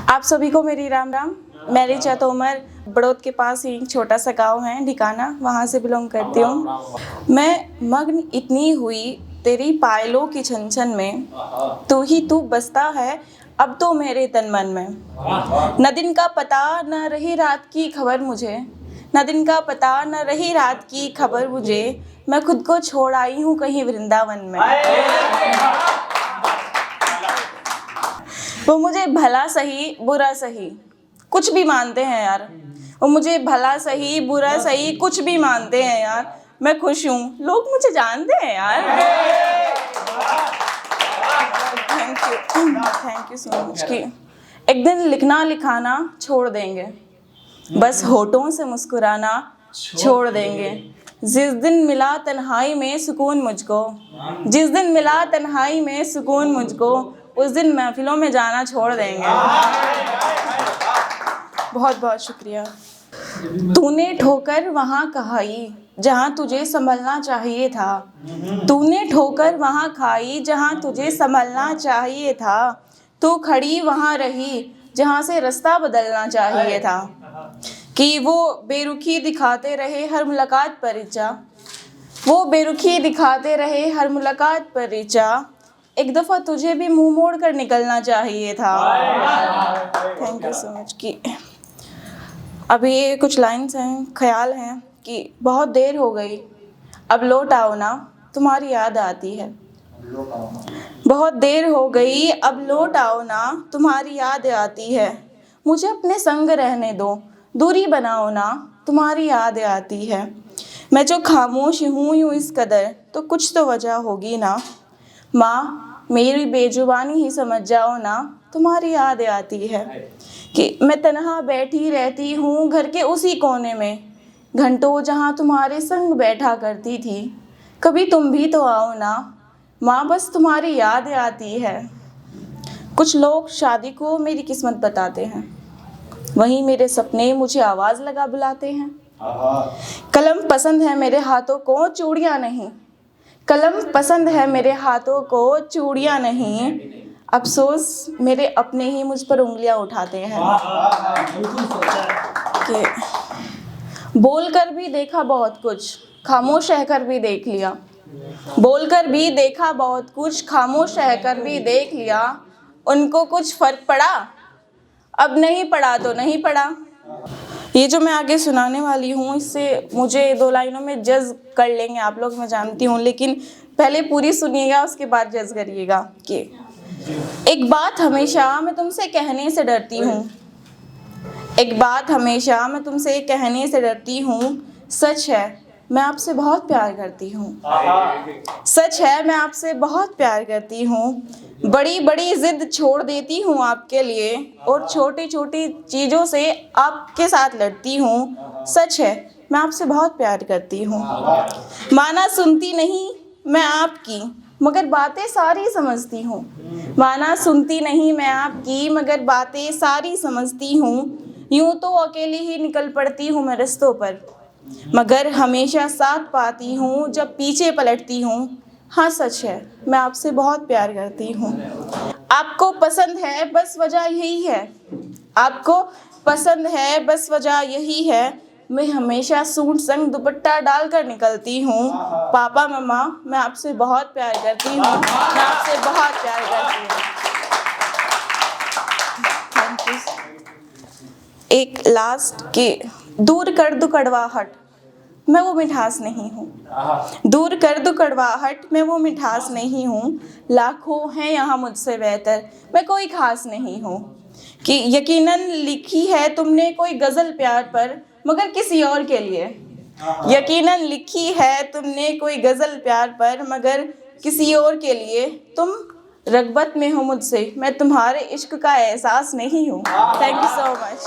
आप सभी को मेरी राम राम। मैं ऋचा तोमर, बड़ौद के पास ही एक छोटा सा गांव है ढिकाना, वहाँ से बिलोंग करती हूँ। मैं मग्न इतनी हुई तेरी पायलों की छन छन में, तू ही तू बसता है अब तो मेरे तन मन में। न दिन का पता न रही रात की खबर मुझे, न दिन का पता न रही रात की खबर मुझे, मैं खुद को छोड़ आई हूँ कहीं वृंदावन में। वो मुझे भला सही बुरा सही कुछ भी मानते हैं यार, वो मुझे भला सही बुरा सही कुछ भी मानते हैं यार, मैं खुश हूँ लोग मुझे जानते हैं यार। Thank you so much. कि एक दिन लिखना लिखाना छोड़ देंगे, बस होठों से मुस्कुराना छोड़ देंगे। जिस दिन मिला तन्हाई में सुकून मुझको, जिस दिन मिला तन्हाई में सुकून मुझको, उस दिन महफिलों में जाना छोड़ देंगे। बहुत बहुत शुक्रिया। तूने ठोकर वहाँ खाई जहाँ तुझे संभलना चाहिए था, तूने ठोकर वहाँ खाई जहाँ तुझे संभलना चाहिए था, तू खड़ी वहाँ रही जहाँ से रास्ता बदलना चाहिए था। कि वो बेरुखी दिखाते रहे हर मुलाकात पर ऋचा, वो बेरुखी दिखाते रहे हर मुलाकात पर ऋचा, एक दफ़ा तुझे भी मुंह मोड़ कर निकलना चाहिए था। Thank you so much. कि अभी ये कुछ लाइन्स हैं, ख्याल हैं कि बहुत देर हो गई अब लौट आओ ना तुम्हारी याद आती है, बहुत देर हो गई अब लौट आओ ना तुम्हारी याद आती है, मुझे अपने संग रहने दो दूरी बनाओ ना तुम्हारी याद आती है। मैं जो खामोश हूँ यूँ इस कदर तो कुछ तो वजह होगी ना, माँ मेरी बेजुबानी ही समझ जाओ ना तुम्हारी याद आती है। कि मैं तन्हा बैठी रहती हूँ घर के उसी कोने में, घंटों जहाँ तुम्हारे संग बैठा करती थी, कभी तुम भी तो आओ ना माँ बस तुम्हारी याद आती है। कुछ लोग शादी को मेरी किस्मत बताते हैं, वहीं मेरे सपने मुझे आवाज़ लगा बुलाते हैं। कलम पसंद है मेरे हाथों को चूड़ियाँ नहीं, कलम पसंद है मेरे हाथों को चूड़ियाँ नहीं, अफसोस मेरे अपने ही मुझ पर उंगलियां उठाते हैं। कि बोलकर भी देखा बहुत कुछ खामोश रहकर भी देख लिया, बोलकर भी देखा बहुत कुछ खामोश रहकर भी देख लिया, उनको कुछ फ़र्क पड़ा अब नहीं पड़ा तो नहीं पड़ा। ये जो मैं आगे सुनाने वाली हूँ इससे मुझे 2 लाइनों में जज कर लेंगे आप लोग, मैं जानती हूँ, लेकिन पहले पूरी सुनिएगा उसके बाद जज करिएगा। कि एक बात हमेशा मैं तुमसे कहने से डरती हूँ, एक बात हमेशा मैं तुमसे कहने से डरती हूँ, सच है मैं आपसे बहुत प्यार करती हूँ, सच है मैं आपसे बहुत प्यार करती हूँ, बड़ी बड़ी ज़िद छोड़ देती हूँ आपके लिए और छोटी छोटी चीज़ों से आपके साथ लड़ती हूँ, सच है मैं आपसे बहुत प्यार करती हूँ। माना सुनती नहीं मैं आपकी मगर बातें सारी समझती हूँ, माना सुनती नहीं मैं आपकी मगर बातें सारी समझती हूँ, यूँ तो अकेली ही निकल पड़ती हूँ मैं रास्तों पर, मगर हमेशा साथ पाती हूँ जब पीछे पलटती हूँ। हाँ सच है मैं आपसे बहुत प्यार करती हूँ। आपको पसंद है बस वजह यही है, आपको पसंद है बस वजह यही है, मैं हमेशा सूट संग दुपट्टा डालकर निकलती हूँ। पापा मम्मा मैं आपसे बहुत प्यार करती हूँ, मैं आपसे बहुत प्यार करती हूँ। Thank you. एक लास्ट के दूर कर दो कड़वाहट मैं वो मिठास नहीं हूँ, दूर कर दो कड़वाहट मैं वो मिठास नहीं हूँ, लाखों हैं यहाँ मुझसे बेहतर मैं कोई खास नहीं हूँ। कि यकीनन लिखी है तुमने कोई गज़ल प्यार पर मगर किसी और के लिए, यकीनन लिखी है तुमने कोई गज़ल प्यार पर मगर किसी और के लिए, तुम रग़बत में हो मुझसे मैं तुम्हारे इश्क का एहसास नहीं हूँ। Thank you so much.